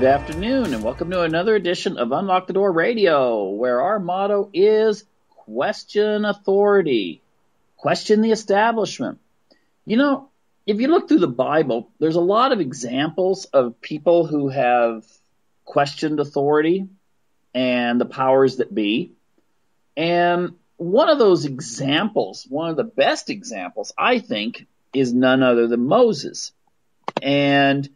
afternoon, and welcome to another edition of Unlock the Door Radio, where our motto is question authority, question the establishment. You know, if you look through the Bible, there's a lot of examples of people who have questioned authority and the powers that be. And one of those examples, one of the best examples, I think, is none other than Moses. And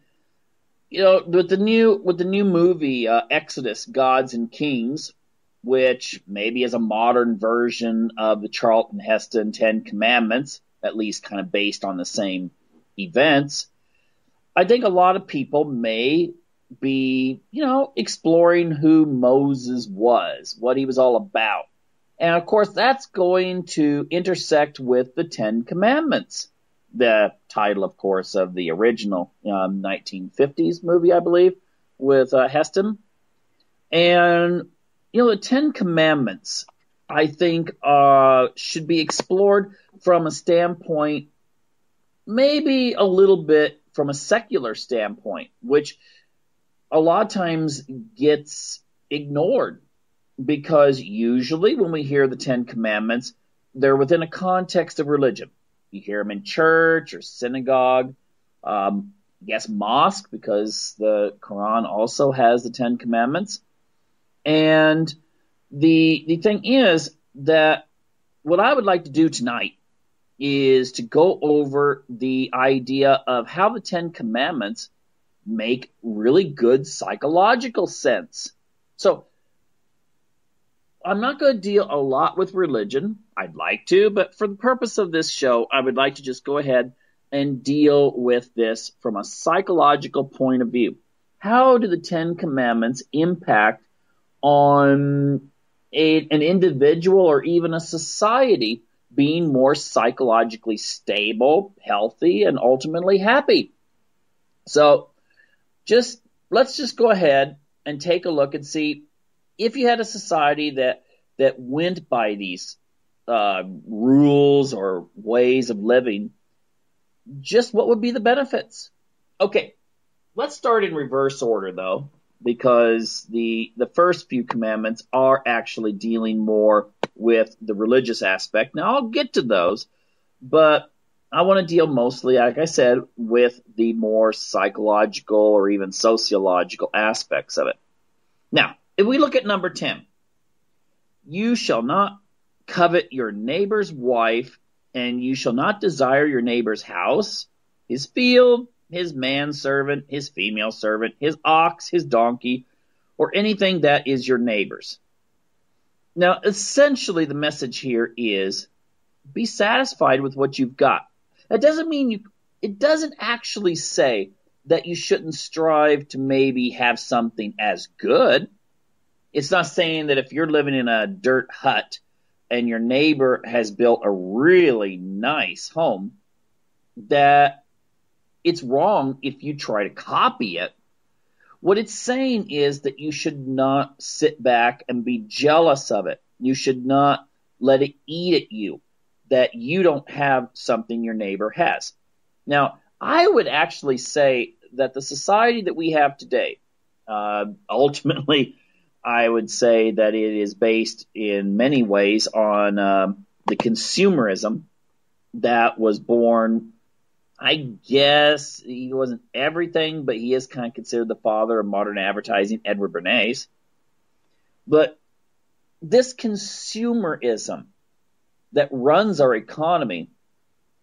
you know, with the new movie Exodus, Gods and Kings, which maybe is a modern version of the Charlton Heston Ten Commandments, at least kind of based on the same events, I think a lot of people may be, exploring who Moses was, what he was all about. And of course, that's going to intersect with the Ten Commandments. The title, of course, of the original 1950s movie, I believe, with Heston. And, the Ten Commandments, I think, should be explored from a standpoint, maybe a little bit from a secular standpoint, which a lot of times gets ignored. Because usually when we hear the Ten Commandments, they're within a context of religion. You hear them in church or synagogue, I guess mosque, because the Quran also has the Ten Commandments. And the thing is that what I would like to do tonight is to go over the idea of how the Ten Commandments make really good psychological sense. So I'm not going to deal a lot with religion. I'd like to, but for the purpose of this show, I would like to just go ahead and deal with this from a psychological point of view. How do the Ten Commandments impact on an individual or even a society being more psychologically stable, healthy, and ultimately happy? So let's just go ahead and take a look and see if you had a society that went by these rules or ways of living, just what would be the benefits? Okay, let's start in reverse order, though, because the first few commandments are actually dealing more with the religious aspect. Now, I'll get to those, but I want to deal mostly, like I said, with the more psychological or even sociological aspects of it. Now, if we look at number 10, you shall not covet your neighbor's wife, and you shall not desire your neighbor's house, his field, his manservant, his female servant, his ox, his donkey, or anything that is your neighbor's. Now, essentially, the message here is be satisfied with what you've got. That doesn't mean it doesn't actually say that you shouldn't strive to maybe have something as good. It's not saying that if you're living in a dirt hut and your neighbor has built a really nice home, that it's wrong if you try to copy it. What it's saying is that you should not sit back and be jealous of it. You should not let it eat at you, that you don't have something your neighbor has. Now, I would actually say that the society that we have today, ultimately, I would say that it is based in many ways on the consumerism that was born. I guess he wasn't everything, but he is kind of considered the father of modern advertising, Edward Bernays. But this consumerism that runs our economy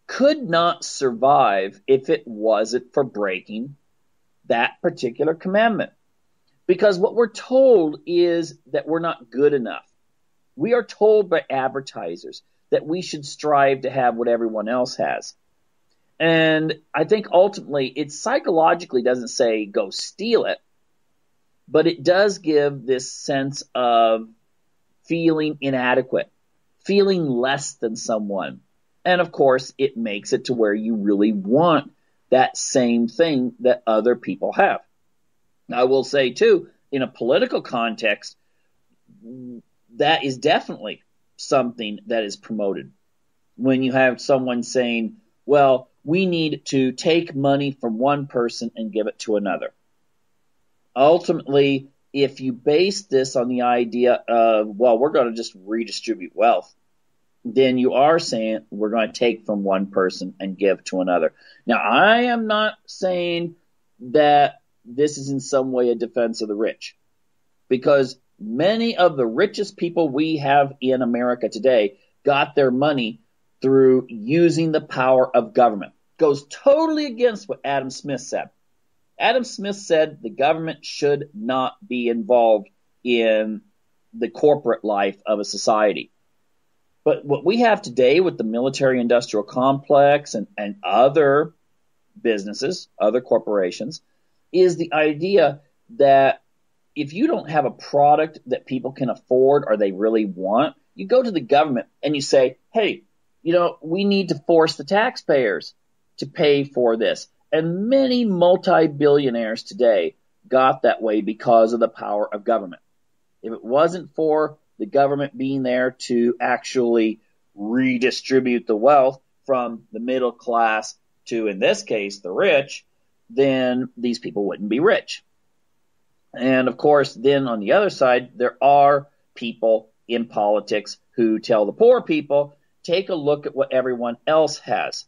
could not survive if it wasn't for breaking that particular commandment. Because what we're told is that we're not good enough. We are told by advertisers that we should strive to have what everyone else has. And I think ultimately it psychologically doesn't say go steal it, but it does give this sense of feeling inadequate, feeling less than someone. And of course, it makes it to where you really want that same thing that other people have. I will say, too, in a political context, that is definitely something that is promoted. When you have someone saying, well, we need to take money from one person and give it to another. ultimately, if you base this on the idea of, well, we're going to just redistribute wealth, then you are saying we're going to take from one person and give to another. Now, I am not saying that this is in some way a defense of the rich, because many of the richest people we have in America today got their money through using the power of government. Goes totally against what Adam Smith said. Adam Smith said the government should not be involved in the corporate life of a society. But what we have today with the military-industrial complex and other businesses, other corporations, is the idea that if you don't have a product that people can afford or they really want, you go to the government and you say, hey, we need to force the taxpayers to pay for this. And many multi-billionaires today got that way because of the power of government. If it wasn't for the government being there to actually redistribute the wealth from the middle class to, in this case, the rich, then these people wouldn't be rich. And of course, then on the other side, there are people in politics who tell the poor people, take a look at what everyone else has.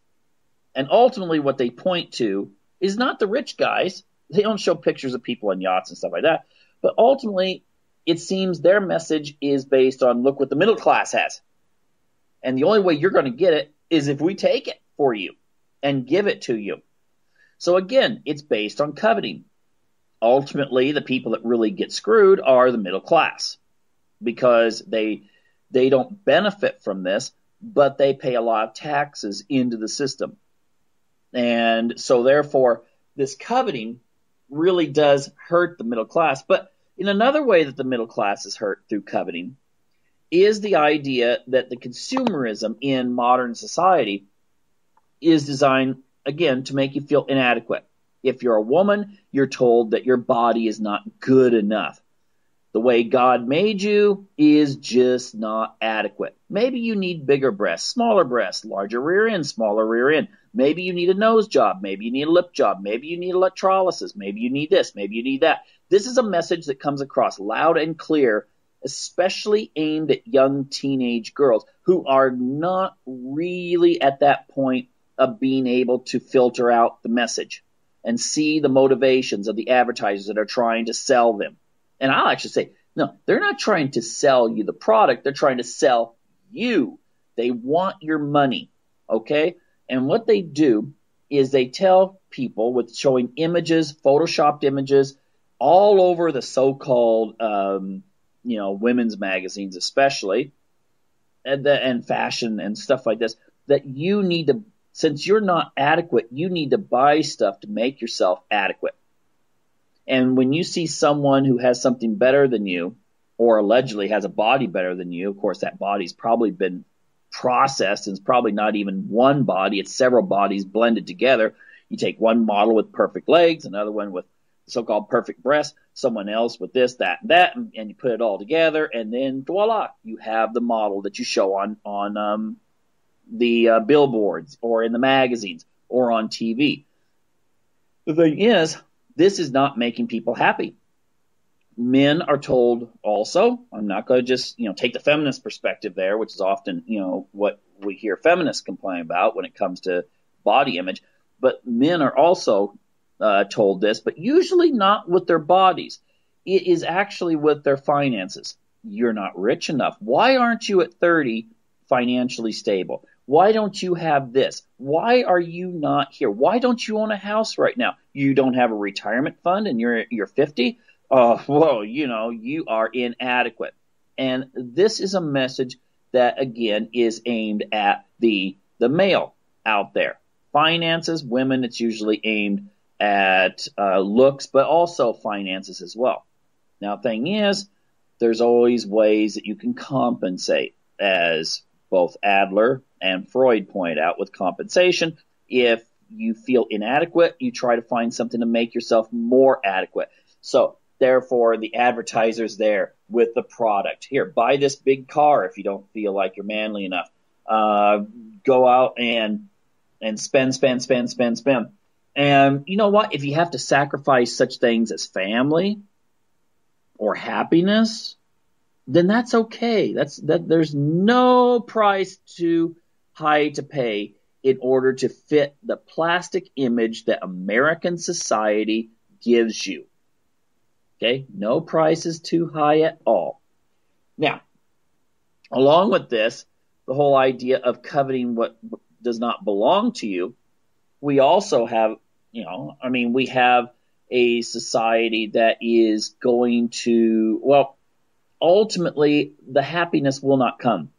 And ultimately what they point to is not the rich guys. They don't show pictures of people on yachts and stuff like that. But ultimately, it seems their message is based on, look what the middle class has. And the only way you're going to get it is if we take it for you and give it to you. So again, it's based on coveting. Ultimately, the people that really get screwed are the middle class, because they don't benefit from this, but they pay a lot of taxes into the system. And so therefore, this coveting really does hurt the middle class. But in another way that the middle class is hurt through coveting is the idea that the consumerism in modern society is designed, again, to make you feel inadequate. If you're a woman, you're told that your body is not good enough. The way God made you is just not adequate. Maybe you need bigger breasts, smaller breasts, larger rear end, smaller rear end. Maybe you need a nose job. Maybe you need a lip job. Maybe you need electrolysis. Maybe you need this. Maybe you need that. This is a message that comes across loud and clear, especially aimed at young teenage girls who are not really at that point of being able to filter out the message and see the motivations of the advertisers that are trying to sell them. And I'll actually say, no, they're not trying to sell you the product. They're trying to sell you. They want your money, okay? And what they do is they tell people with showing images, photoshopped images, all over the so-called, women's magazines especially, and fashion and stuff like this, that you need to, since you're not adequate, you need to buy stuff to make yourself adequate. And when you see someone who has something better than you, or allegedly has a body better than you, of course that body's probably been processed, and it's probably not even one body, it's several bodies blended together. You take one model with perfect legs, another one with so-called perfect breasts, someone else with this, that, and you put it all together, and then voila, you have the model that you show on the billboards or in the magazines or on TV. The thing is, this is not making people happy. Men are told also, I'm not going to just, take the feminist perspective there, which is often, what we hear feminists complain about when it comes to body image, but men are also told this, but usually not with their bodies. It is actually with their finances. You're not rich enough. Why aren't you at 30 financially stable? Why don't you have this? Why are you not here? Why don't you own a house right now? You don't have a retirement fund and you're 50? Well, you are inadequate. And this is a message that, again, is aimed at the male out there. Finances, women, it's usually aimed at looks, but also finances as well. Now, thing is, there's always ways that you can compensate, as both Adler and Freud point out with compensation. If you feel inadequate, you try to find something to make yourself more adequate. So, therefore, the advertiser's there with the product. Here, buy this big car if you don't feel like you're manly enough. Go out and spend. And you know what? If you have to sacrifice such things as family or happiness, then that's okay. There's no price too high to pay in order to fit the plastic image that American society gives you. Okay? No price is too high at all. Now, along with this, the whole idea of coveting what does not belong to you, we also have, we have a society that is going to, well, ultimately, the happiness will not come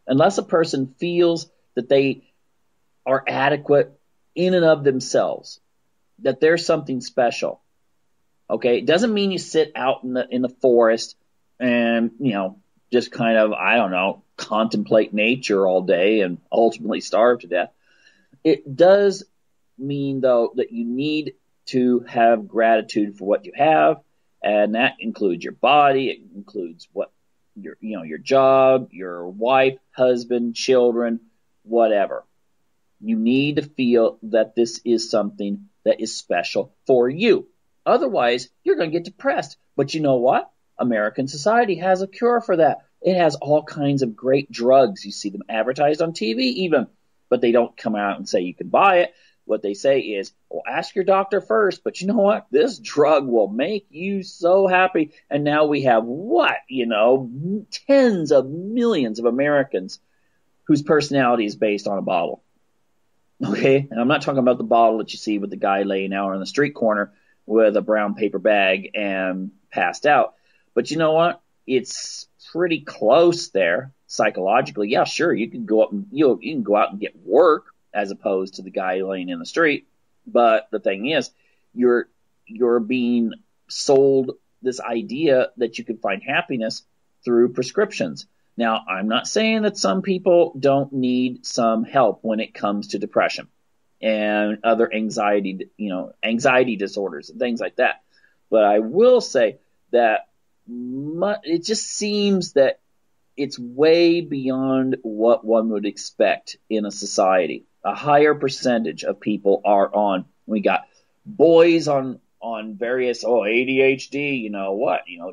unless a person feels that they are adequate in and of themselves, that they're something special. Okay, it doesn't mean you sit out in the forest and just kind of contemplate nature all day and ultimately starve to death. It does mean though that you need to have gratitude for what you have, and that includes your body. It includes what your job, your wife, husband, children, whatever. You need to feel that this is something that is special for you. Otherwise, you're going to get depressed. But you know what? American society has a cure for that. It has all kinds of great drugs. You see them advertised on TV even, but they don't come out and say you can buy it. What they say is, well, ask your doctor first, but you know what? This drug will make you so happy. And now we have tens of millions of Americans whose personality is based on a bottle. Okay? And I'm not talking about the bottle that you see with the guy laying out on the street corner with a brown paper bag and passed out. But you know what? It's pretty close there psychologically. Yeah, sure, you can go up and you can go out and get work as opposed to the guy laying in the street. But the thing is, you're being sold this idea that you can find happiness through prescriptions. Now, I'm not saying that some people don't need some help when it comes to depression and other anxiety disorders and things like that. But I will say that it just seems that it's way beyond what one would expect in a society. A higher percentage of people are on. We got boys on various ADHD.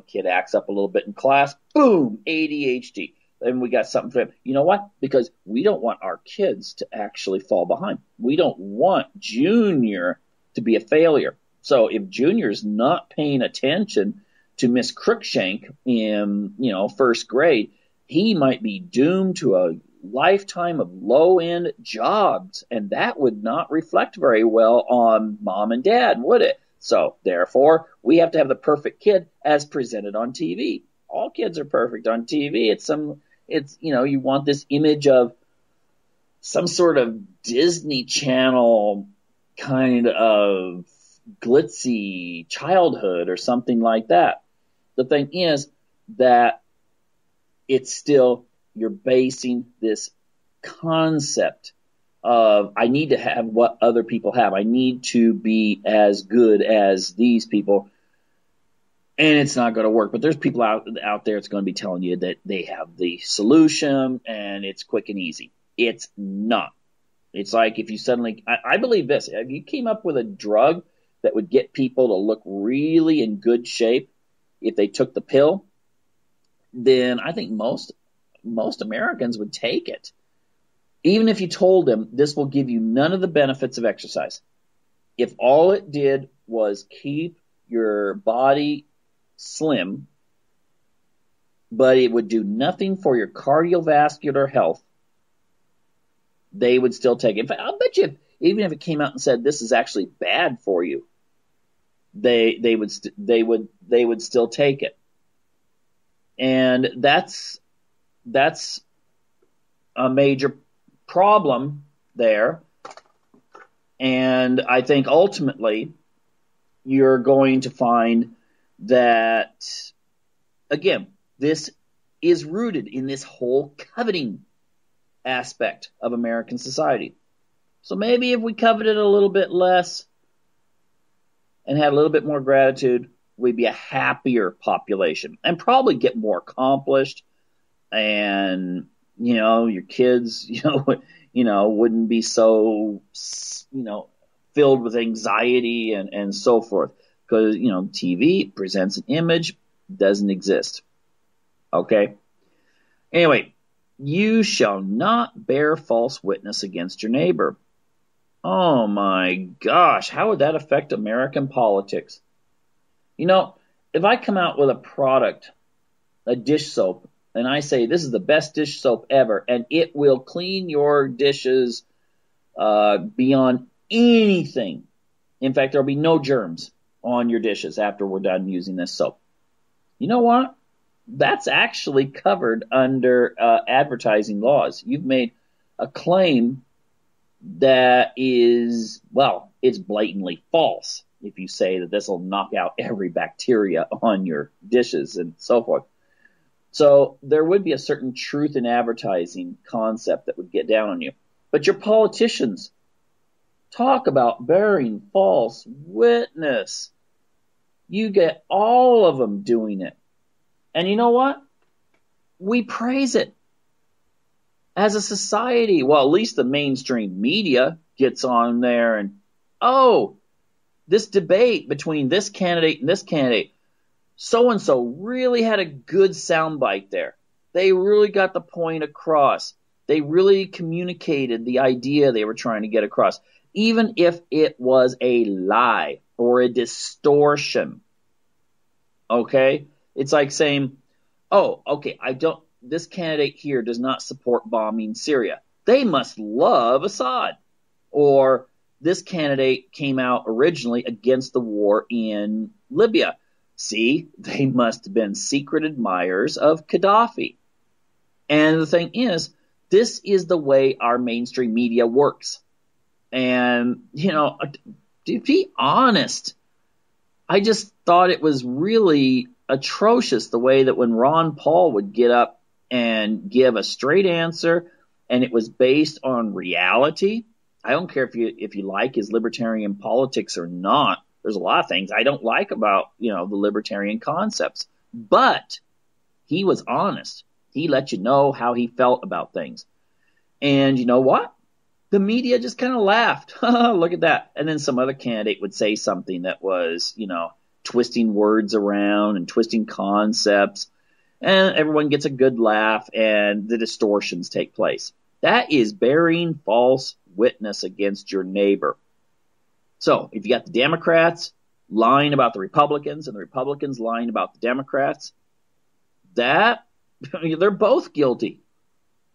Kid acts up a little bit in class. Boom, ADHD. Then we got something for him. You know what? Because we don't want our kids to actually fall behind. We don't want Junior to be a failure. So if Junior's not paying attention to Miss Crookshank in first grade, he might be doomed to a lifetime of low-end jobs, and that would not reflect very well on mom and dad, would it? So therefore, we have to have the perfect kid as presented on TV. All kids are perfect on TV. You want this image of some sort of Disney Channel kind of glitzy childhood or something like that. The thing is that it's still, you're basing this concept of, I need to have what other people have. I need to be as good as these people. And it's not going to work. But there's people out there that's going to be telling you that they have the solution and it's quick and easy. It's not. It's like if you suddenly, I believe this, if you came up with a drug that would get people to look really in good shape if they took the pill, then I think most Americans would take it. Even if you told them this will give you none of the benefits of exercise. If all it did was keep your body slim, but it would do nothing for your cardiovascular health, they would still take it. In fact, I'll bet you, even if it came out and said this is actually bad for you, they would still take it. And that's a major problem there. And I think ultimately you're going to find that, again, this is rooted in this whole coveting aspect of American society. So maybe if we coveted a little bit less and had a little bit more gratitude, we'd be a happier population and probably get more accomplished, and your kids wouldn't be so filled with anxiety and so forth. Because, TV presents an image, doesn't exist. Okay? Anyway, you shall not bear false witness against your neighbor. Oh my gosh, how would that affect American politics? If I come out with a product, a dish soap, and I say this is the best dish soap ever, and it will clean your dishes beyond anything. In fact, there'll be no germs on your dishes after we're done using this soap. You know what? That's actually covered under advertising laws. You've made a claim that is, well, it's blatantly false if you say that this will knock out every bacteria on your dishes and so forth. So there would be a certain truth in advertising concept that would get down on you. But your politicians talk about bearing false witness. You get all of them doing it. And you know what? We praise it. As a society, well, at least the mainstream media gets on there and, oh, this debate between this candidate and this candidate, so-and-so really had a good soundbite there. They really got the point across. They really communicated the idea they were trying to get across, even if it was a lie or a distortion. Okay? It's like saying, oh, okay, this candidate here does not support bombing Syria. They must love Assad. Or this candidate came out originally against the war in Libya. See, they must have been secret admirers of Gaddafi. And the thing is, this is the way our mainstream media works. And, to be honest, I just thought it was really atrocious the way that when Ron Paul would get up and give a straight answer and it was based on reality. I don't care if you like his libertarian politics or not. There's a lot of things I don't like about, the libertarian concepts. But he was honest. He let you know how he felt about things. And you know what? The media just kind of laughed. Look at that. And then some other candidate would say something that was, twisting words around and twisting concepts. And everyone gets a good laugh and the distortions take place. That is bearing false witness against your neighbor. So if you got the Democrats lying about the Republicans and the Republicans lying about the Democrats, they're both guilty.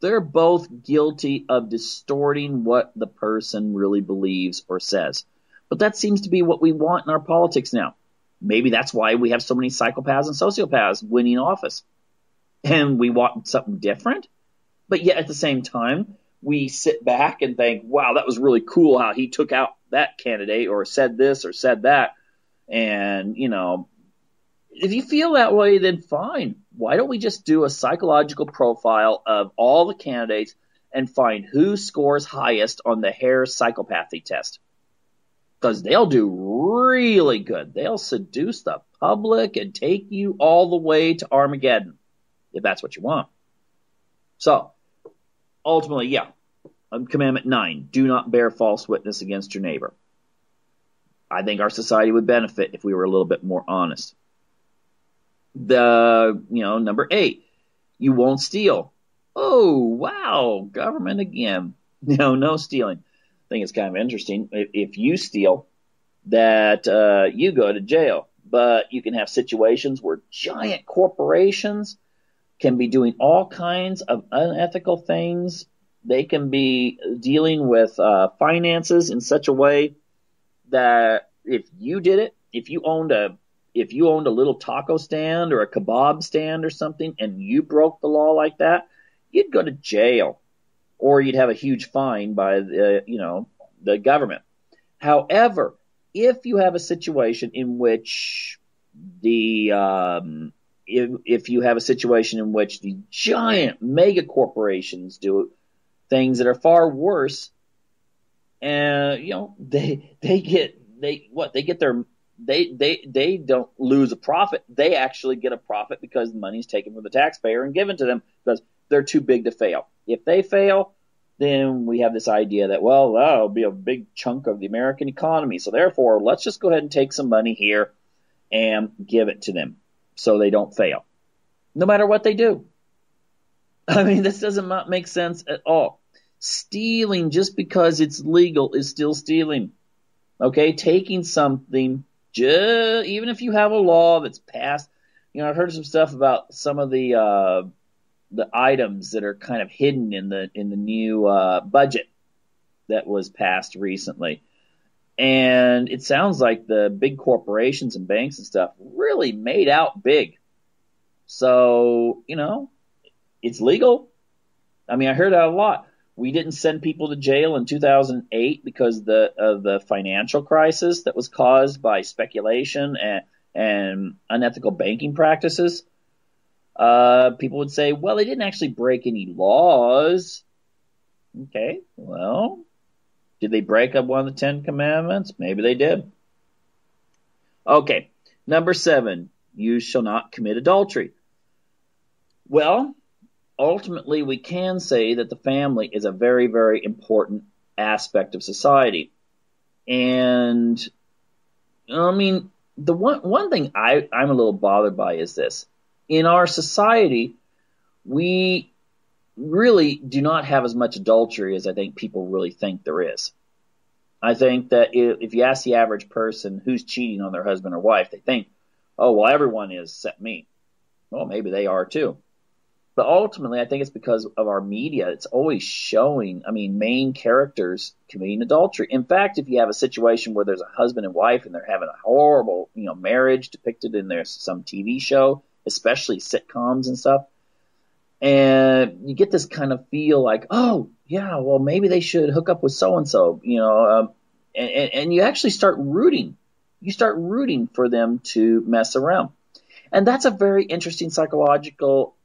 They're both guilty of distorting what the person really believes or says. But that seems to be what we want in our politics now. Maybe that's why we have so many psychopaths and sociopaths winning office. And we want something different. But yet at the same time, we sit back and think, wow, that was really cool how he took out that candidate or said this or said that. And, if you feel that way, then fine. Why don't we just do a psychological profile of all the candidates and find who scores highest on the Hare psychopathy test? Because they'll do really good. They'll seduce the public and take you all the way to Armageddon, if that's what you want. So, ultimately, yeah. Commandment 9, do not bear false witness against your neighbor. I think our society would benefit if we were a little bit more honest. Number 8, you won't steal. Oh, wow, government again. No stealing. I think it's kind of interesting. If you steal, that you go to jail. But you can have situations where giant corporations can be doing all kinds of unethical things. They can be dealing with finances in such a way that if you did it, if you owned a little taco stand or a kebab stand or something and you broke the law like that, you'd go to jail or you'd have a huge fine by the government. However, if you have a situation in which the giant mega corporations do things that are far worse, and they don't lose a profit. They actually get a profit because the money's taken from the taxpayer and given to them because they're too big to fail. If they fail, then we have this idea that, well, that'll be a big chunk of the American economy. So therefore, let's just go ahead and take some money here and give it to them so they don't fail, no matter what they do. I mean, this doesn't make sense at all. Stealing just because it's legal is still stealing. Okay, taking something, even if you have a law that's passed. I've heard some stuff about some of the items that are kind of hidden in the new budget that was passed recently. And it sounds like the big corporations and banks and stuff really made out big. So, it's legal. I mean, I heard that a lot. We didn't send people to jail in 2008 because of the financial crisis that was caused by speculation and unethical banking practices. People would say, well, they didn't actually break any laws. Okay, well, did they break up one of the 10 Commandments? Maybe they did. Okay, number 7, you shall not commit adultery. Well, ultimately, we can say that the family is a very, very important aspect of society. And, I mean, the one thing I'm a little bothered by is this. In our society, we really do not have as much adultery as I think people really think there is. I think that if you ask the average person who's cheating on their husband or wife, they think, oh, well, everyone is except me. Well, maybe they are too. But ultimately, I think it's because of our media. It's always showing, main characters committing adultery. In fact, if you have a situation where there's a husband and wife and they're having a horrible, marriage depicted in some TV show, especially sitcoms and stuff, and you get this kind of feel like, oh, yeah, well, maybe they should hook up with so-and-so, and you actually start rooting. You start rooting for them to mess around. And that's a very interesting psychological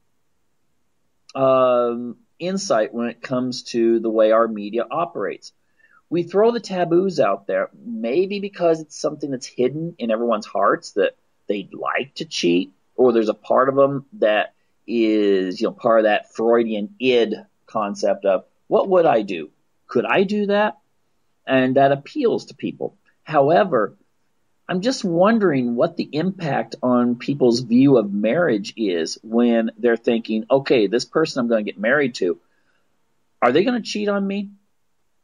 insight when it comes to the way our media operates. We throw the taboos out there, maybe because it's something that's hidden in everyone's hearts that they'd like to cheat, or there's a part of them that is, part of that Freudian id concept of, what would I do? Could I do that? And that appeals to people. However, I'm just wondering what the impact on people's view of marriage is when they're thinking, okay, this person I'm going to get married to, are they going to cheat on me?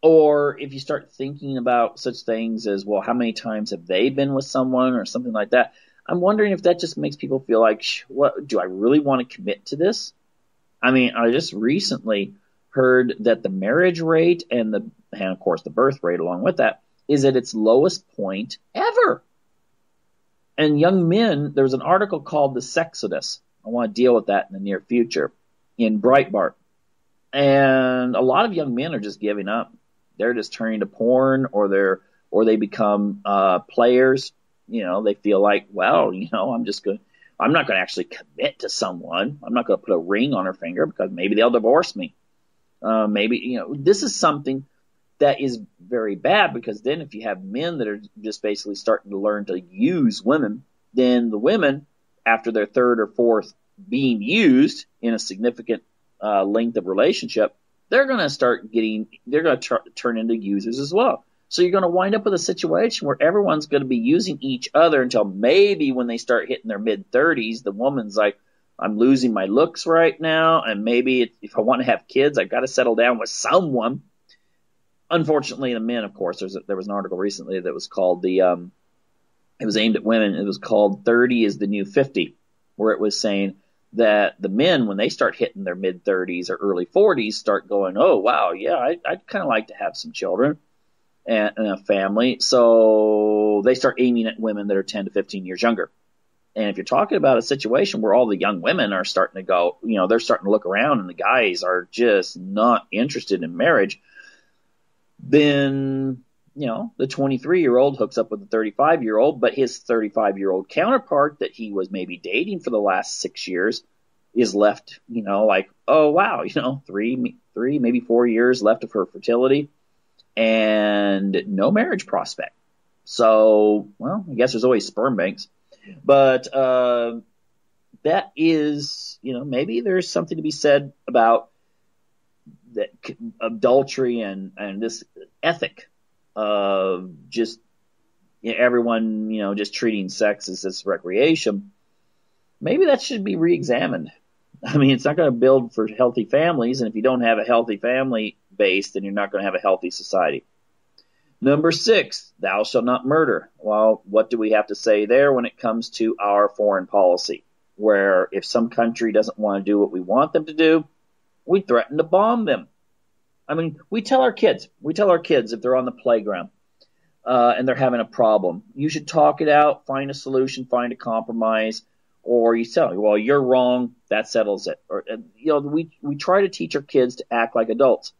Or if you start thinking about such things as, well, how many times have they been with someone or something like that? I'm wondering if that just makes people feel like, what, do I really want to commit to this? I just recently heard that the marriage rate and of course the birth rate along with that is at its lowest point ever. And young men, there was an article called The Sexodus. I want to deal with that in the near future in Breitbart. And a lot of young men are just giving up. They're just turning to porn or they become players. They feel like, well, I'm not going to actually commit to someone. I'm not going to put a ring on her finger because maybe they'll divorce me. This is something that is very bad, because then if you have men that are just basically starting to learn to use women, then the women, after their third or fourth being used in a significant length of relationship, they're going to turn into users as well. So you're going to wind up with a situation where everyone's going to be using each other until maybe when they start hitting their mid-30s, the woman's like, I'm losing my looks right now, and maybe if I want to have kids, I've got to settle down with someone. Unfortunately, the men, of course, there was an article recently that was called it was aimed at women. It was called 30 is the New 50, where it was saying that the men, when they start hitting their mid-30s or early 40s, start going, oh, wow, yeah, I'd kind of like to have some children and a family. So they start aiming at women that are 10 to 15 years younger. And if you're talking about a situation where all the young women are starting to go, they're starting to look around and the guys are just not interested in marriage, then, the 23-year-old hooks up with the 35-year-old, but his 35-year-old counterpart that he was maybe dating for the last 6 years is left, like, oh, wow, 3, maybe 4 years left of her fertility and no marriage prospect. So, well, I guess there's always sperm banks. But that is, maybe there's something to be said about that adultery and this ethic of just everyone, just treating sex as this recreation, maybe that should be reexamined. I mean, it's not going to build for healthy families, and if you don't have a healthy family base, then you're not going to have a healthy society. Number 6, thou shalt not murder. Well, what do we have to say there when it comes to our foreign policy? Where if some country doesn't want to do what we want them to do, we threaten to bomb them. I mean, we tell our kids if they're on the playground and they're having a problem, you should talk it out, find a solution, find a compromise, or you tell them, well, you're wrong, that settles it. Or we try to teach our kids to act like adults.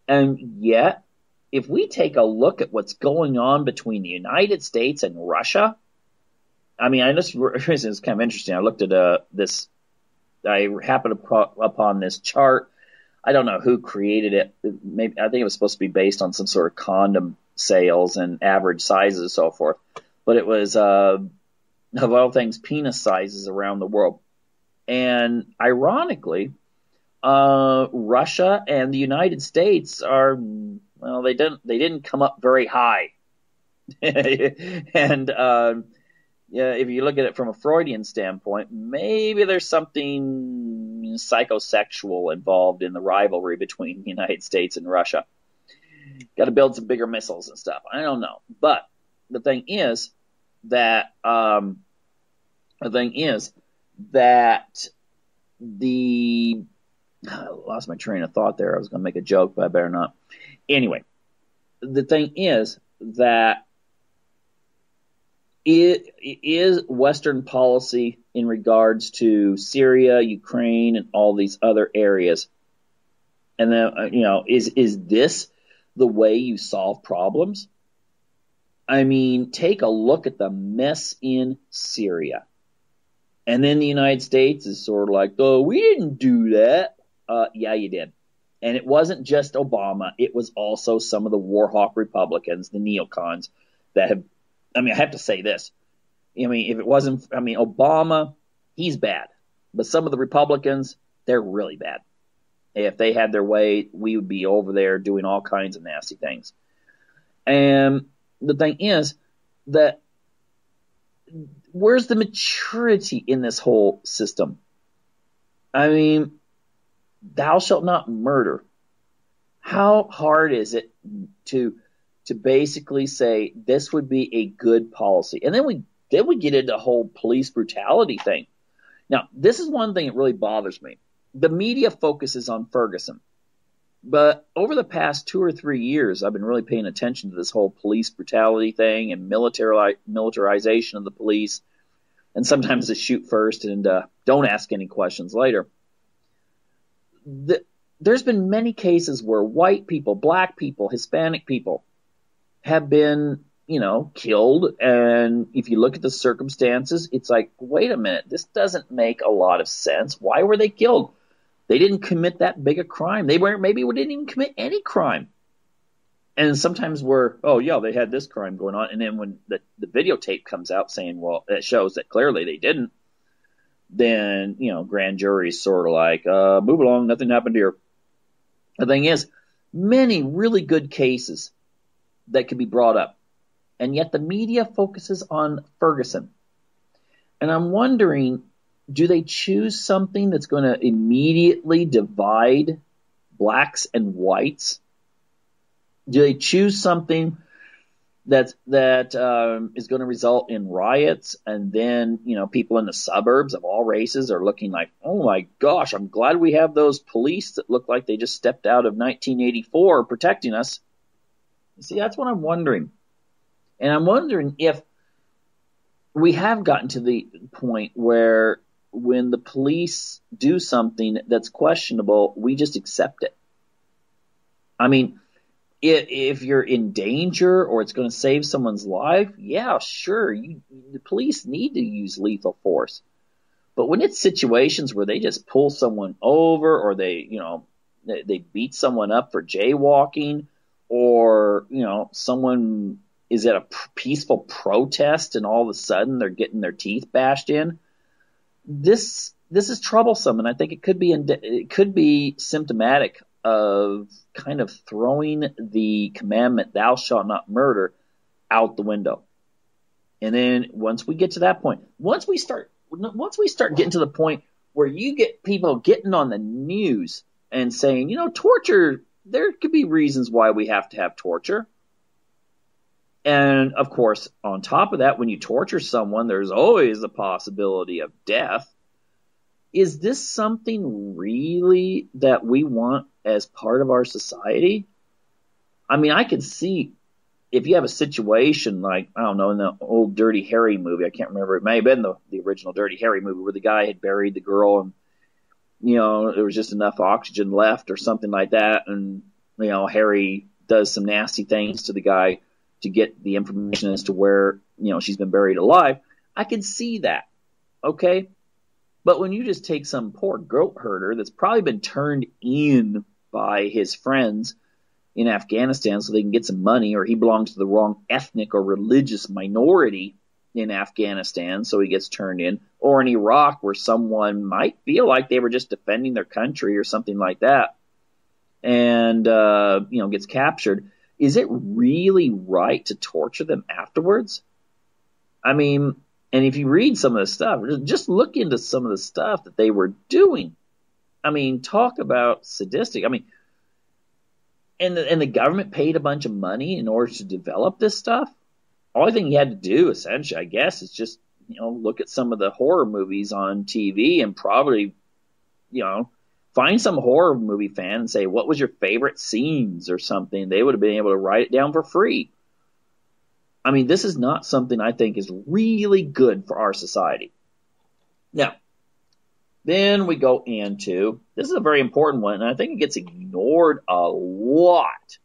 And yet, if we take a look at what's going on between the United States and Russia, I mean, it's kind of interesting. I looked at this. I happened upon this chart. I don't know who created it. Maybe I think it was supposed to be based on some sort of condom sales and average sizes and so forth. But it was of all things penis sizes around the world. And ironically, Russia and the United States are, well, they didn't come up very high. And if you look at it from a Freudian standpoint, maybe there's something psychosexual involved in the rivalry between the United States and Russia. Got to build some bigger missiles and stuff. I don't know. But the thing is that I lost my train of thought there. I was going to make a joke, but I better not. Anyway, the thing is that it is Western policy in regards to Syria, Ukraine, and all these other areas. And then, is this the way you solve problems? I mean, take a look at the mess in Syria. And then the United States is sort of like, oh, we didn't do that. Yeah, you did. And it wasn't just Obama. It was also some of the war hawk Republicans, the neocons, that have, I have to say this. If it wasn't, Obama, he's bad. But some of the Republicans, they're really bad. If they had their way, we would be over there doing all kinds of nasty things. And the thing is that where's the maturity in this whole system? Thou shalt not murder. How hard is it to basically say this would be a good policy? And then we get into the whole police brutality thing. Now, this is one thing that really bothers me. The media focuses on Ferguson. But over the past 2 or 3 years, I've been really paying attention to this whole police brutality thing and militarization of the police. And sometimes they shoot first and don't ask any questions later. There's been many cases where white people, black people, Hispanic people have been, killed. And if you look at the circumstances, it's like, wait a minute, this doesn't make a lot of sense. Why were they killed? They didn't commit that big a crime. Maybe didn't even commit any crime. And sometimes they had this crime going on. And then when the videotape comes out saying, well, it shows that clearly they didn't, then, grand jury's sort of like, move along, nothing happened here. The thing is, many really good cases that could be brought up. And yet the media focuses on Ferguson. And I'm wondering, do they choose something that's going to immediately divide blacks and whites? Do they choose something that is going to result in riots, and then people in the suburbs of all races are looking like, oh my gosh, I'm glad we have those police that look like they just stepped out of 1984 protecting us. You see, that's what I'm wondering. And I'm wondering if we have gotten to the point where when the police do something that's questionable, we just accept it. If you're in danger or it's going to save someone's life, yeah, sure, the police need to use lethal force. But when it's situations where they just pull someone over, or they beat someone up for jaywalking, or someone is at a peaceful protest and all of a sudden they're getting their teeth bashed in, this is troublesome, and I think it could be symptomatic of kind of throwing the commandment, thou shalt not murder, out the window. And then once we get to that point, once we start getting to the point where you get people getting on the news and saying, torture, there could be reasons why we have to have torture. And of course, on top of that, when you torture someone, there's always the possibility of death. Is this something really that we want as part of our society? I mean, I can see if you have a situation like, I don't know, in the old Dirty Harry movie, I can't remember, it may have been the original Dirty Harry movie where the guy had buried the girl and, there was just enough oxygen left or something like that. And, Harry does some nasty things to the guy to get the information as to where, she's been buried alive. I can see that. Okay. But when you just take some poor goat herder that's probably been turned in by his friends in Afghanistan so they can get some money, or he belongs to the wrong ethnic or religious minority in Afghanistan, so he gets turned in, or in Iraq where someone might feel like they were just defending their country or something like that, and, gets captured. Is it really right to torture them afterwards? I mean, and if you read some of the stuff, just look into some of the stuff that they were doing. I mean, talk about sadistic. I mean, and the government paid a bunch of money in order to develop this stuff. Only thing you had to do, essentially, I guess, is just, look at some of the horror movies on TV and probably, find some horror movie fan and say, what was your favorite scenes or something? They would have been able to write it down for free. I mean, this is not something I think is really good for our society. Now, then we go into, this is a very important one, and I think it gets ignored a lot.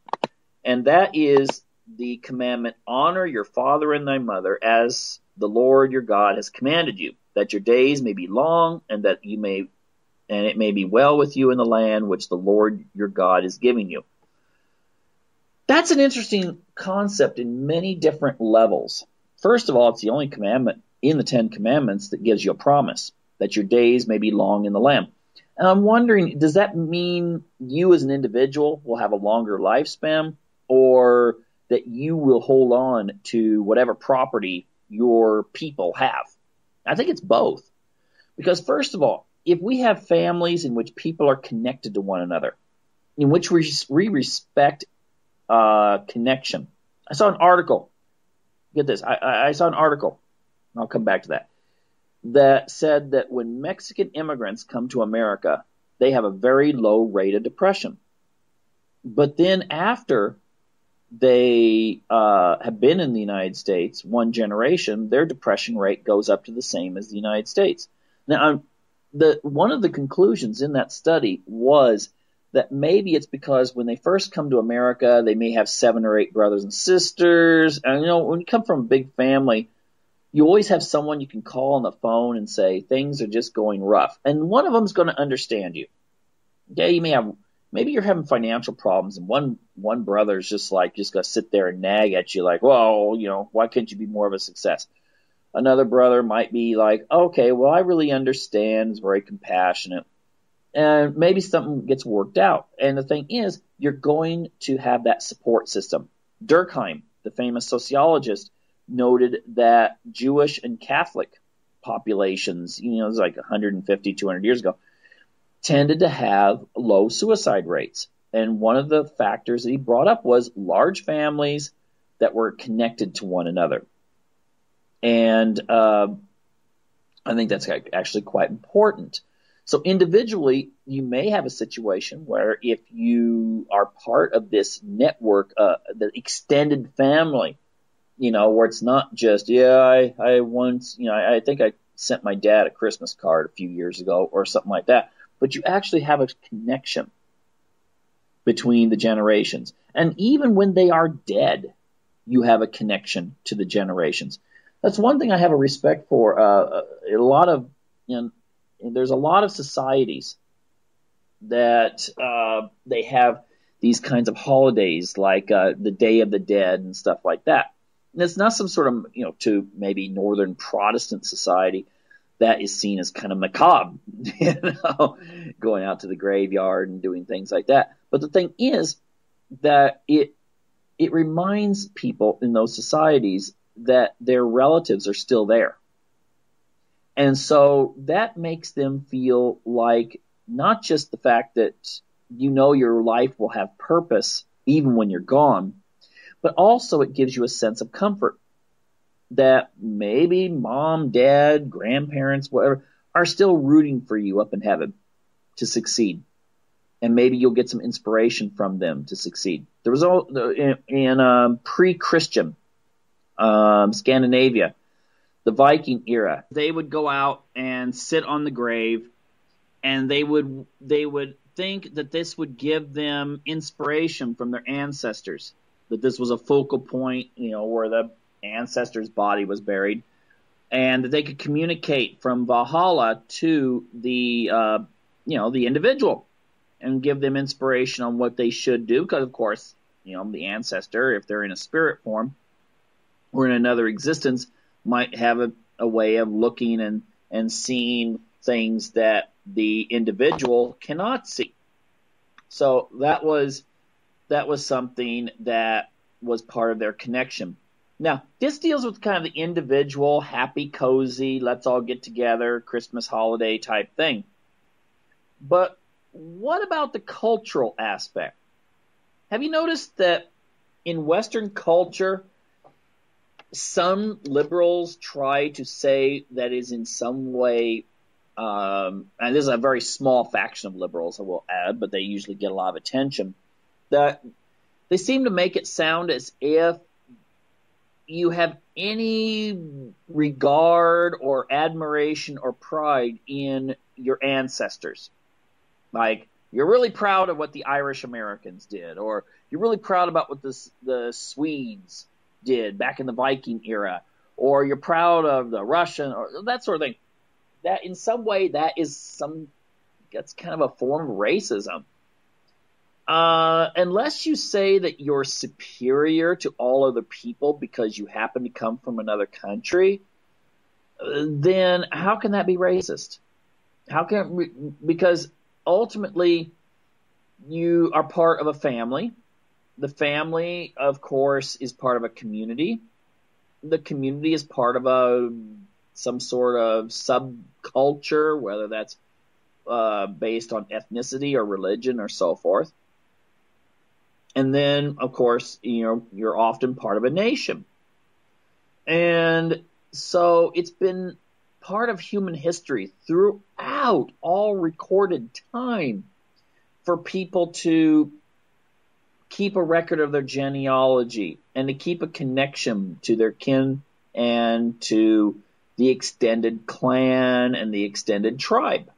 And that is the commandment, honor your father and thy mother as the Lord your God has commanded you, that your days may be long and that it may be well with you in the land which the Lord your God is giving you. That's an interesting concept in many different levels. First of all, it's the only commandment in the Ten Commandments that gives you a promise that your days may be long in the land. And I'm wondering, does that mean you as an individual will have a longer lifespan, or that you will hold on to whatever property your people have? I think it's both. Because first of all, if we have families in which people are connected to one another, in which we respect connection. I saw an article. Get this. I saw an article. I'll come back to that. That said that when Mexican immigrants come to America, they have a very low rate of depression. But then after they have been in the United States one generation, their depression rate goes up to the same as the United States. Now, one of the conclusions in that study was that maybe it's because when they first come to America, they may have 7 or 8 brothers and sisters. And, when you come from a big family, you always have someone you can call on the phone and say, things are just going rough. And one of them is going to understand you. Okay, maybe you're having financial problems, and one brother's just going to sit there and nag at you like, well, why can't you be more of a success? Another brother might be like, okay, well, I really understand, is very compassionate. And maybe something gets worked out. And the thing is, you're going to have that support system. Durkheim, the famous sociologist, noted that Jewish and Catholic populations, it was like 150, 200 years ago, tended to have low suicide rates. And one of the factors that he brought up was large families that were connected to one another. And I think that's actually quite important. So individually, you may have a situation where if you are part of this network, the extended family, where it's not just, I once, I think I sent my dad a Christmas card a few years ago or something like that, but you actually have a connection between the generations. And even when they are dead, you have a connection to the generations. That's one thing I have a respect for. There's a lot of societies that they have these kinds of holidays like the Day of the Dead and stuff like that. And it's not some sort of, to maybe Northern Protestant society, that is seen as kind of macabre, going out to the graveyard and doing things like that. But the thing is that it reminds people in those societies that their relatives are still there. And so that makes them feel like not just the fact that your life will have purpose even when you're gone, but also it gives you a sense of comfort that maybe mom, dad, grandparents, whatever, are still rooting for you up in heaven to succeed. And maybe you'll get some inspiration from them to succeed. There was in pre-Christian Scandinavia, the Viking era, they would go out and sit on the grave, and they would think that this would give them inspiration from their ancestors, that this was a focal point, where the ancestor's body was buried, and that they could communicate from Valhalla to the individual and give them inspiration on what they should do. Because of course, the ancestor, if they're in a spirit form or in another existence, might have a way of looking and seeing things that the individual cannot see. So that was something that was part of their connection. Now, this deals with kind of the individual, happy, cozy, let's all get together, Christmas holiday type thing. But what about the cultural aspect? Have you noticed that in Western culture, some liberals try to say that is in some way, and this is a very small faction of liberals, I will add, but they usually get a lot of attention, that they seem to make it sound as if you have any regard or admiration or pride in your ancestors. Like, you're really proud of what the Irish Americans did, or you're really proud about what the Swedes did back in the Viking era, or you're proud of the Russian, or that sort of thing. That in some way, that's kind of a form of racism. Unless you say that you're superior to all other people because you happen to come from another country, then how can that be racist? Because ultimately you are part of a family. The family, of course, is part of a community. The community is part of some sort of subculture, whether that's based on ethnicity or religion or so forth. And then, of course, you're often part of a nation. And so it's been part of human history throughout all recorded time for people to keep a record of their genealogy and to keep a connection to their kin and to the extended clan and the extended tribe.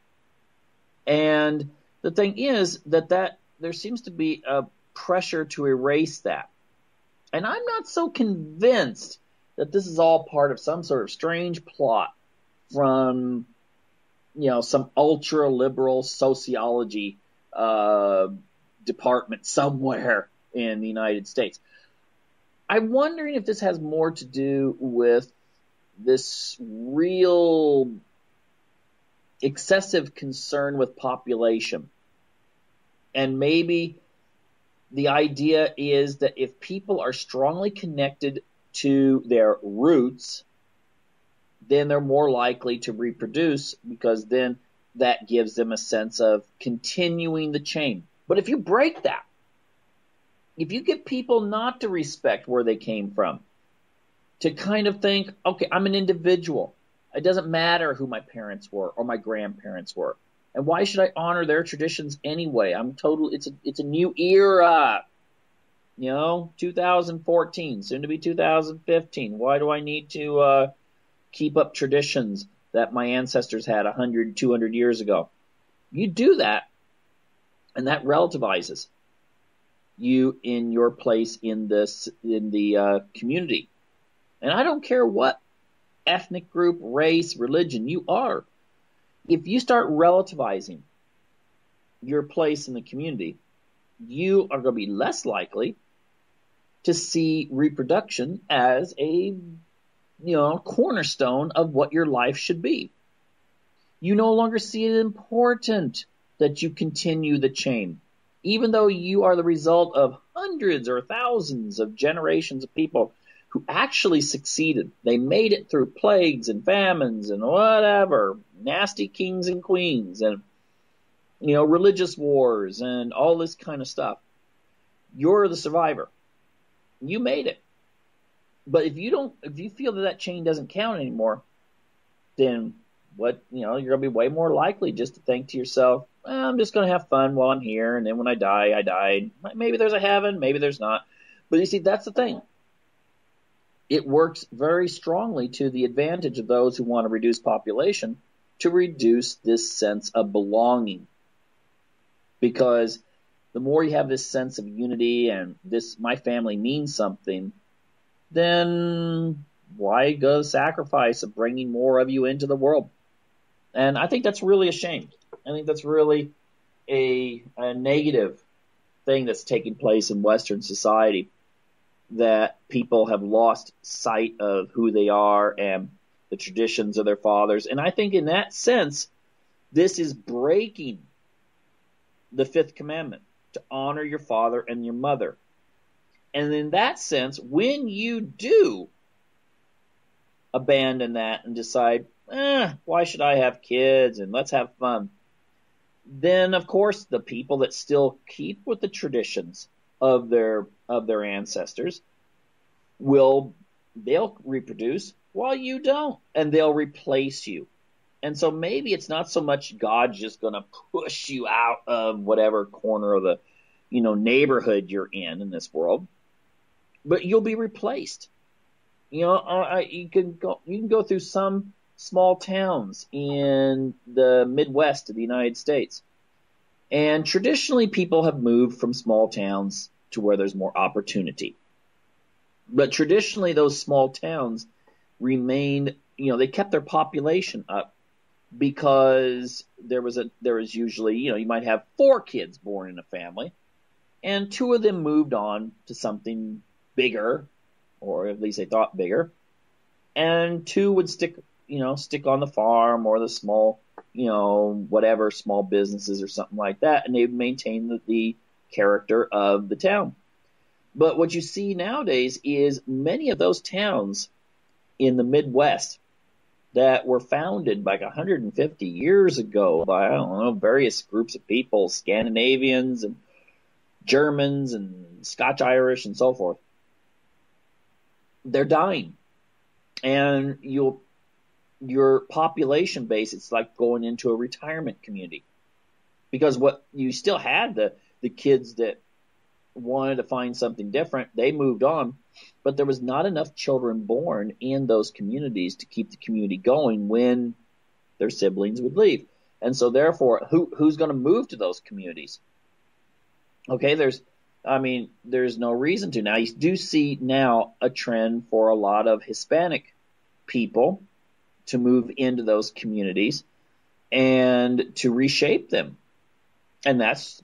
And the thing is that there seems to be a pressure to erase that. And I'm not so convinced that this is all part of some sort of strange plot from, some ultra-liberal sociology department somewhere in the United States. I'm wondering if this has more to do with this real excessive concern with population. And maybe the idea is that if people are strongly connected to their roots, then they're more likely to reproduce, because then that gives them a sense of continuing the chain. But if you break that, if you get people not to respect where they came from, to kind of think, okay, I'm an individual. It doesn't matter who my parents were or my grandparents were. And why should I honor their traditions anyway? It's a new era. 2014, soon to be 2015. Why do I need to keep up traditions that my ancestors had 100, 200 years ago? You do that, and that relativizes you in your place in the community. And I don't care what ethnic group, race, religion you are. If you start relativizing your place in the community, you are going to be less likely to see reproduction as a cornerstone of what your life should be. You no longer see it important that you continue the chain, even though you are the result of hundreds or thousands of generations of people who actually succeeded. They made it through plagues and famines and whatever, nasty kings and queens and, religious wars and all this kind of stuff. You're the survivor. You made it. But if you feel that chain doesn't count anymore, then you're going to be way more likely just to think to yourself, I'm just going to have fun while I'm here. And then when I die, I died. Maybe there's a heaven, maybe there's not. But you see, that's the thing. It works very strongly to the advantage of those who want to reduce population to reduce this sense of belonging. Because the more you have this sense of unity and my family means something, then why go the sacrifice of bringing more of you into the world? And I think that's really a shame. I think that's really a negative thing that's taking place in Western society, that people have lost sight of who they are and the traditions of their fathers. And I think in that sense, this is breaking the fifth commandment, to honor your father and your mother. And in that sense, when you do abandon that and decide, why should I have kids and let's have fun, then of course the people that still keep with the traditions of their ancestors they'll reproduce while you don't, and they'll replace you. And so maybe it's not so much God's just going to push you out of whatever corner of the neighborhood you're in this world, but you'll be replaced. You can go through some small towns in the Midwest of the United States, and traditionally people have moved from small towns to where there's more opportunity. But traditionally those small towns remained, they kept their population up because there was usually, you might have 4 kids born in a family, and 2 of them moved on to something bigger, or at least they thought bigger, and 2 would stick on the farm or the small, whatever, small businesses or something like that, and they would maintain the character of the town. But what you see nowadays is many of those towns in the Midwest that were founded like 150 years ago by, various groups of people, Scandinavians and Germans and Scotch-Irish and so forth, they're dying. And your population base, it's like going into a retirement community. Because what you still had the kids that wanted to find something different, they moved on, but there was not enough children born in those communities to keep the community going when their siblings would leave. And so therefore, who's going to move to those communities? Okay, there's no reason to. Now, you do see now a trend for a lot of Hispanic people to move into those communities and to reshape them. And that's,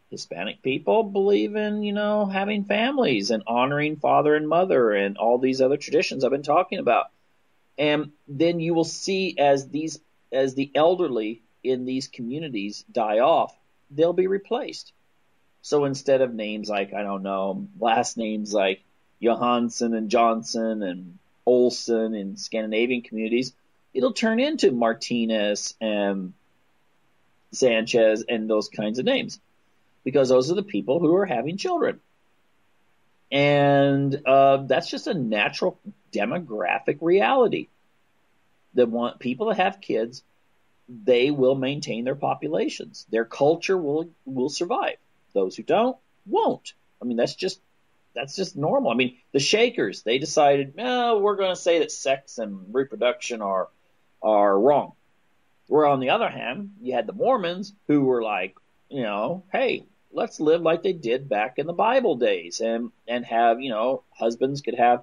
Hispanic people believe in, having families and honoring father and mother and all these other traditions I've been talking about. And then you will see as the elderly in these communities die off, they'll be replaced. So instead of names like, last names like Johansson and Johnson and Olson in Scandinavian communities, it'll turn into Martinez and Sanchez and those kinds of names, because those are the people who are having children. And that's just a natural demographic reality. People that have kids, they will maintain their populations. Their culture will survive. Those who don't, won't. That's just normal. The Shakers, they decided, we're going to say that sex and reproduction are wrong. Where on the other hand, you had the Mormons who were like, hey, let's live like they did back in the Bible days and have, husbands could have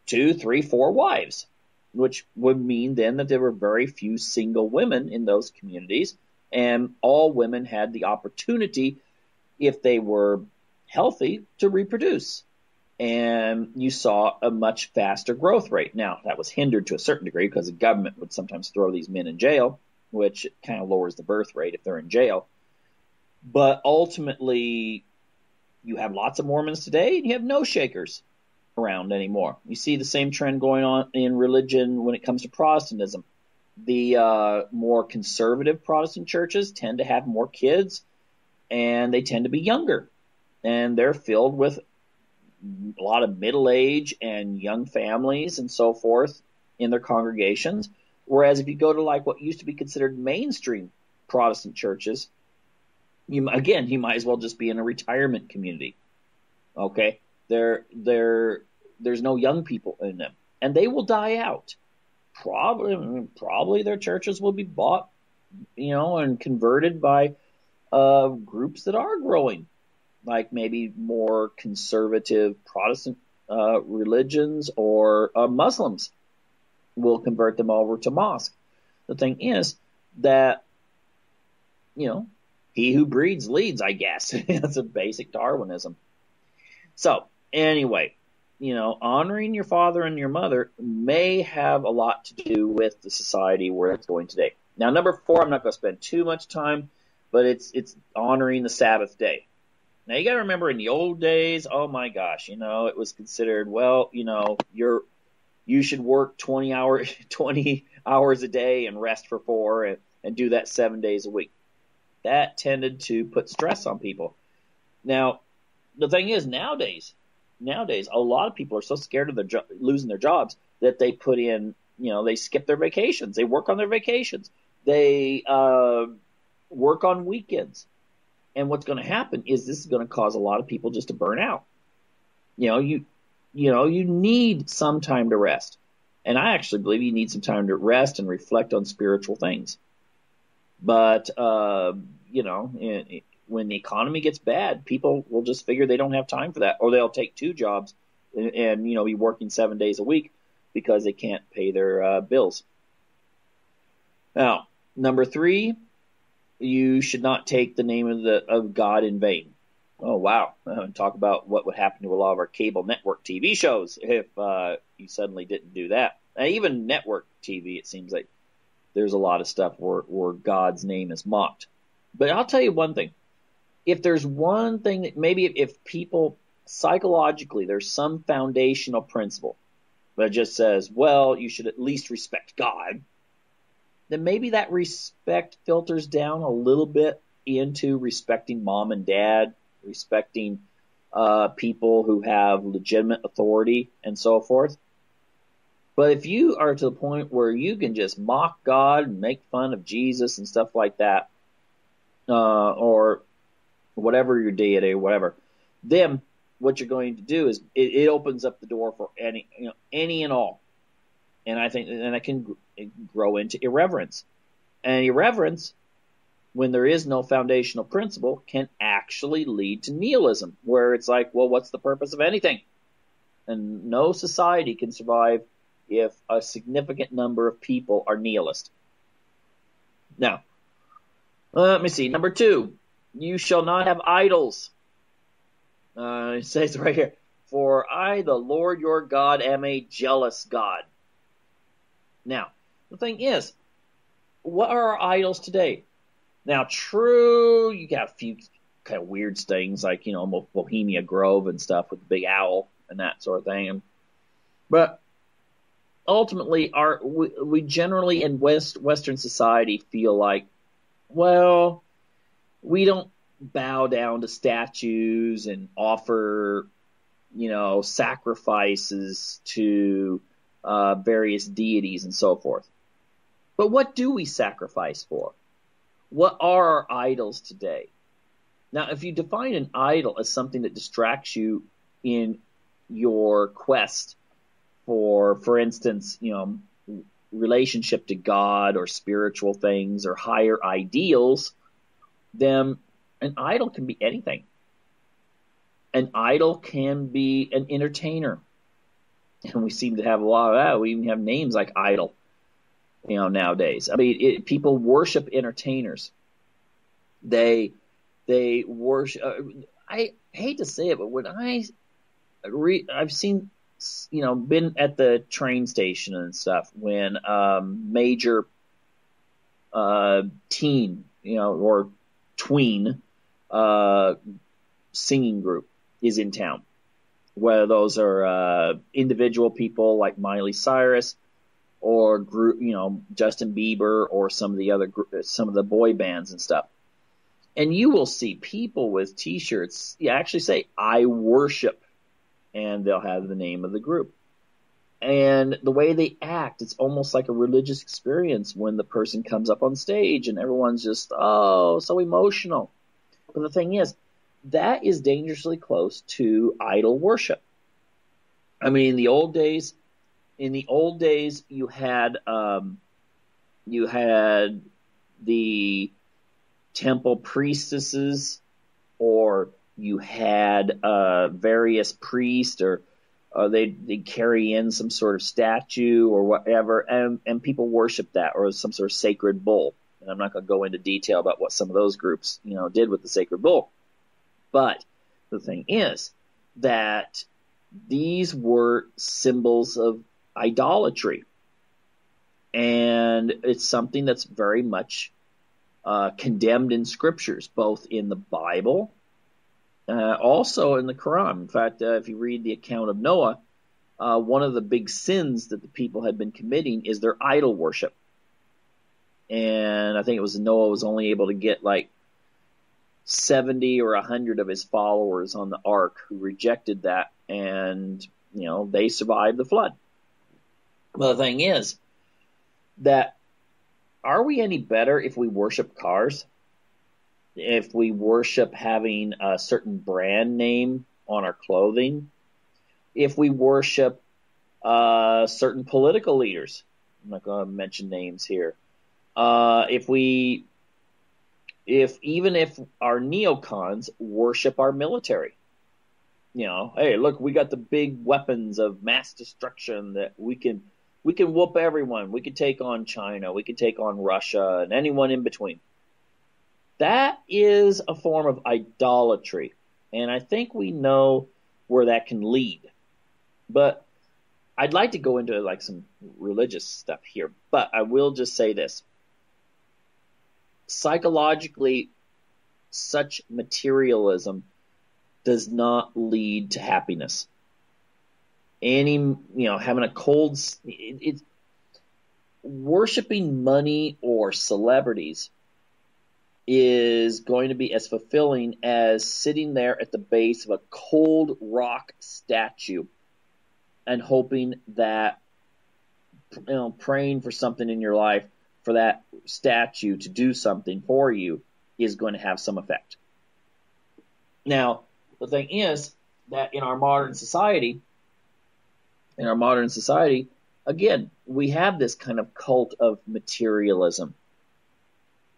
2, 3, 4 wives, which would mean then that there were very few single women in those communities, and all women had the opportunity, if they were healthy, to reproduce. And you saw a much faster growth rate. Now, that was hindered to a certain degree because the government would sometimes throw these men in jail. which kind of lowers the birth rate if they're in jail. But ultimately, you have lots of Mormons today, and you have no Shakers around anymore. You see the same trend going on in religion when it comes to Protestantism. The more conservative Protestant churches tend to have more kids, and they tend to be younger. And they're filled with a lot of middle-age and young families and so forth in their congregations. Whereas if you go to like what used to be considered mainstream Protestant churches, you might as well just be in a retirement community. Okay, there's no young people in them, and they will die out. Probably their churches will be bought, and converted by groups that are growing, like maybe more conservative Protestant religions, or Muslims will convert them over to mosque. The thing is that, he who breeds leads, I guess. That's a basic Darwinism. So anyway, honoring your father and your mother may have a lot to do with the society where it's going today. Now, number 4, I'm not going to spend too much time, but it's honoring the Sabbath day. Now, you got to remember, in the old days, oh my gosh, it was considered, you should work 20 hours a day and rest for 4, and do that 7 days a week. That tended to put stress on people. Now, the thing is, nowadays, a lot of people are so scared of losing their jobs that they put in, they skip their vacations. They work on their vacations. They work on weekends. And what's going to happen is this is going to cause a lot of people just to burn out. You need some time to rest. And I actually believe you need some time to rest and reflect on spiritual things. But, when the economy gets bad, people will just figure they don't have time for that, or they'll take 2 jobs and be working 7 days a week because they can't pay their bills. Now, number 3, you should not take the name of God in vain. Oh, wow. Talk about what would happen to a lot of our cable network TV shows if you suddenly didn't do that. And even network TV, it seems like there's a lot of stuff where God's name is mocked. But I'll tell you one thing. If there's one thing that maybe if people psychologically, there's some foundational principle that just says, well, you should at least respect God, then maybe that respect filters down a little bit into respecting mom and dad, respecting people who have legitimate authority and so forth. But if you are to the point where you can just mock God and make fun of Jesus and stuff like that, or whatever your deity or whatever, then what you're going to do is it opens up the door for any and all. And I think that can grow into irreverence. And irreverence, when there is no foundational principle, can actually lead to nihilism, where it's like, well, what's the purpose of anything? And no society can survive if a significant number of people are nihilist. Now, let me see. Number 2, you shall not have idols. It says right here, for I, the Lord your God, am a jealous God. Now, the thing is, what are our idols today? Now, true, you got a few kind of weird things like, Bohemia Grove and stuff with the big owl and that sort of thing. But ultimately, we generally in Western society feel like, well, we don't bow down to statues and offer, sacrifices to various deities and so forth. But what do we sacrifice for? What are our idols today? Now, if you define an idol as something that distracts you in your quest for instance, relationship to God or spiritual things or higher ideals, then an idol can be anything. An idol can be an entertainer. And we seem to have a lot of that. We even have names like idol, nowadays. I mean, people worship entertainers. They worship. I hate to say it, but when I've seen, been at the train station and stuff when major teen, or tween singing group is in town. Whether those are individual people like Miley Cyrus, or group, Justin Bieber, or some of the boy bands and stuff. And you will see people with T-shirts actually say, "I worship," and they'll have the name of the group. And the way they act, it's almost like a religious experience when the person comes up on stage and everyone's just, so emotional. But the thing is, that is dangerously close to idol worship. I mean, in the old days, you had the temple priestesses, or you had various priests, or they'd carry in some sort of statue or whatever, and people worship that, or some sort of sacred bull. And I'm not going to go into detail about what some of those groups, did with the sacred bull. But the thing is that these were symbols of idolatry. And it's something that's very much condemned in scriptures, both in the Bible, also in the Quran. In fact, if you read the account of Noah, one of the big sins that the people had been committing is their idol worship. And I think it was Noah was only able to get like 70 or 100 of his followers on the ark who rejected that, and they survived the flood. Well, the thing is that, are we any better if we worship cars? If we worship having a certain brand name on our clothing? If we worship certain political leaders? I'm not going to mention names here. Even if our neocons worship our military, hey, look, we got the big weapons of mass destruction that we can whoop everyone. We can take on China. We can take on Russia and anyone in between. That is a form of idolatry, and I think we know where that can lead. But I'd like to go into like some religious stuff here, but I will just say this. Psychologically, such materialism does not lead to happiness. Having a cold, it's worshiping money or celebrities is going to be as fulfilling as sitting there at the base of a cold rock statue and hoping that, praying for something in your life, for that statue to do something for you, is going to have some effect. Now, the thing is that in our modern society, again, we have this kind of cult of materialism.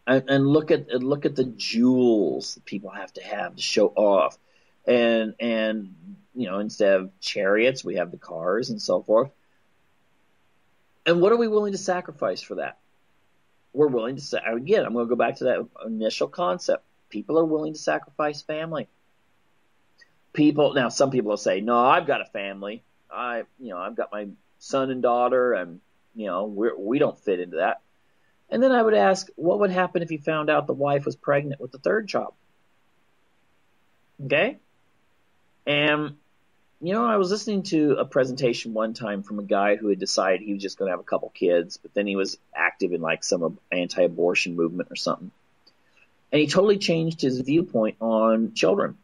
And look at the jewels that people have to show off. And instead of chariots, we have the cars and so forth. And what are we willing to sacrifice for that? We're willing to say, again, I'm going to go back to that initial concept. People are willing to sacrifice family. Now some people will say, no, I've got a family. I've got my son and daughter, and, we don't fit into that. And then I would ask, what would happen if you found out the wife was pregnant with the third child? Okay? And, I was listening to a presentation one time from a guy who had decided he was just going to have a couple kids, but then he was active in like some anti-abortion movement or something. And he totally changed his viewpoint on children.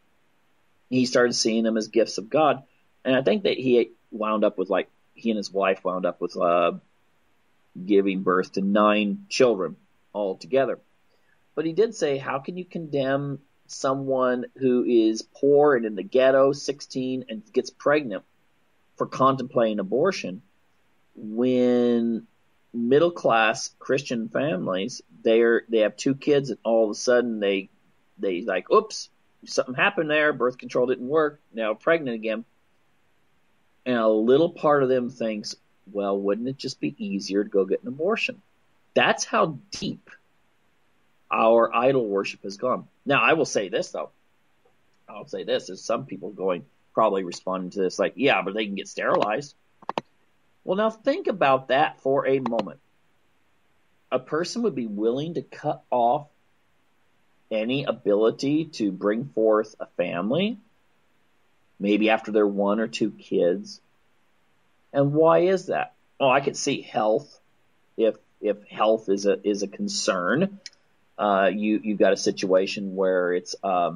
He started seeing them as gifts of God. And I think that he and his wife wound up with giving birth to 9 children altogether. But he did say, how can you condemn someone who is poor and in the ghetto, 16, and gets pregnant for contemplating abortion, when middle-class Christian families, they have 2 kids, and all of a sudden they like, oops, something happened there, birth control didn't work, now pregnant again. And a little part of them thinks, well, wouldn't it just be easier to go get an abortion? That's how deep our idol worship has gone. Now, I will say this, though. There's some people probably responding to this like, yeah, but they can get sterilized. Well, now think about that for a moment. a person would be willing to cut off any ability to bring forth a family, maybe after they're 1 or 2 kids. And why is that? Oh, I could see health. If health is a concern, you've got a situation where it's a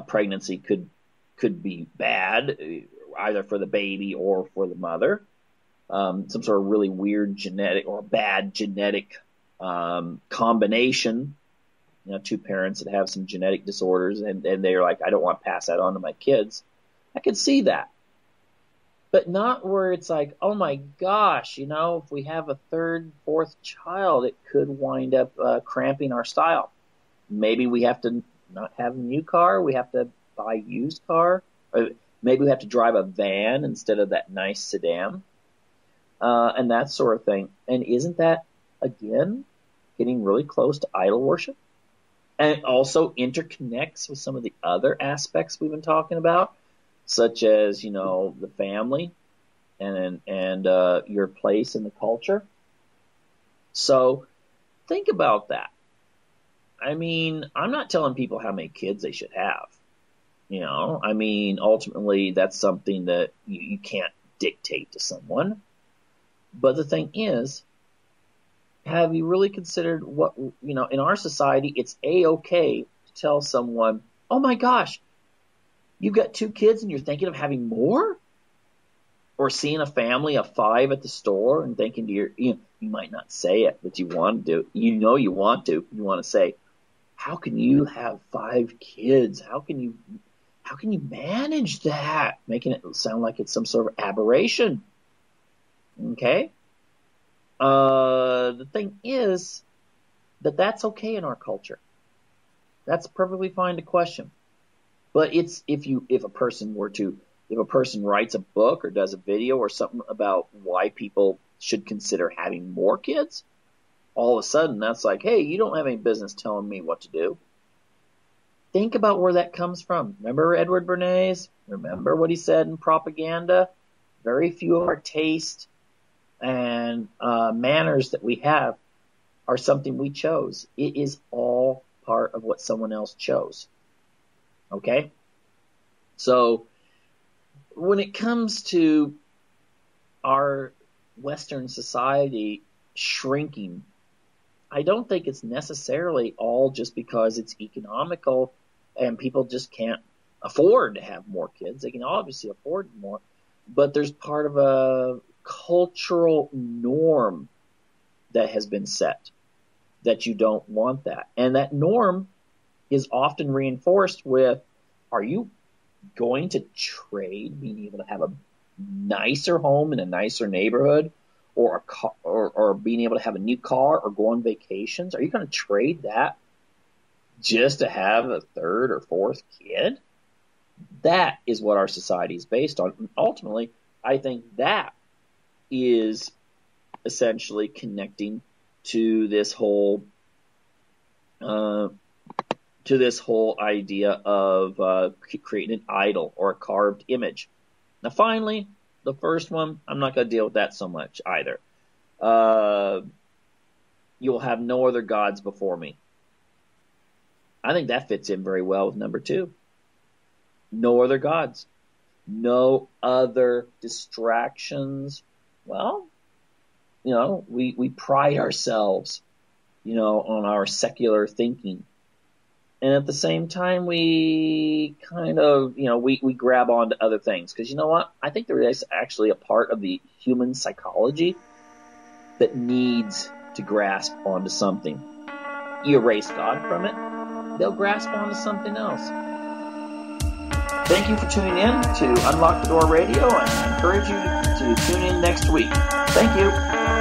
pregnancy could be bad, either for the baby or for the mother. Some sort of really weird genetic or bad genetic combination. 2 parents that have some genetic disorders, and they're like, I don't want to pass that on to my kids. I could see that. But not where it's like, oh my gosh, if we have a 3rd, 4th child, it could wind up cramping our style. Maybe we have to not have a new car. We have to buy a used car. Or maybe we have to drive a van instead of that nice sedan. And that sort of thing. And isn't that, again, getting really close to idol worship? And it also interconnects with some of the other aspects we've been talking about, such as, the family and your place in the culture. So think about that. I mean, I'm not telling people how many kids they should have. Ultimately, that's something that you can't dictate to someone. But the thing is, have you really considered what, in our society, it's A-okay to tell someone, oh my gosh, you've got 2 kids and you're thinking of having more? Or seeing a family of 5 at the store and thinking to you might not say it, but you want to. You want to. You want to say, how can you have 5 kids? How can you manage that? Making it sound like it's some sort of aberration. Okay? The thing is that that's okay in our culture. That's perfectly fine to question. But it's if a person writes a book or does a video or something about why people should consider having more kids, all of a sudden that's like, hey, you don't have any business telling me what to do. Think about where that comes from. Remember Edward Bernays? Remember what he said in Propaganda? Very few of our taste and manners that we have are something we chose. It is all part of what someone else chose. Okay? So when it comes to our Western society shrinking, I don't think it's necessarily all just because it's economical and people just can't afford to have more kids. They can obviously afford more, but there's part of a cultural norm that has been set that you don't want that. And that norm is often reinforced with, are you going to trade being able to have a nicer home in a nicer neighborhood or being able to have a new car or go on vacations? Are you going to trade that just to have a 3rd or 4th kid? That is what our society is based on. And ultimately, I think that is essentially connecting to this whole idea of creating an idol or a carved image. Now, finally, the first one, I'm not going to deal with that so much either. You will have no other gods before me. I think that fits in very well with number 2. No other gods. No other distractions. Well, we pride ourselves, on our secular thinking. And at the same time, we kind of, we grab onto other things. Because you know what? I think there is actually a part of the human psychology that needs to grasp onto something. You erase God from it, they'll grasp onto something else. Thank you for tuning in to Unlock the Door Radio, and I encourage you to tune in next week. Thank you.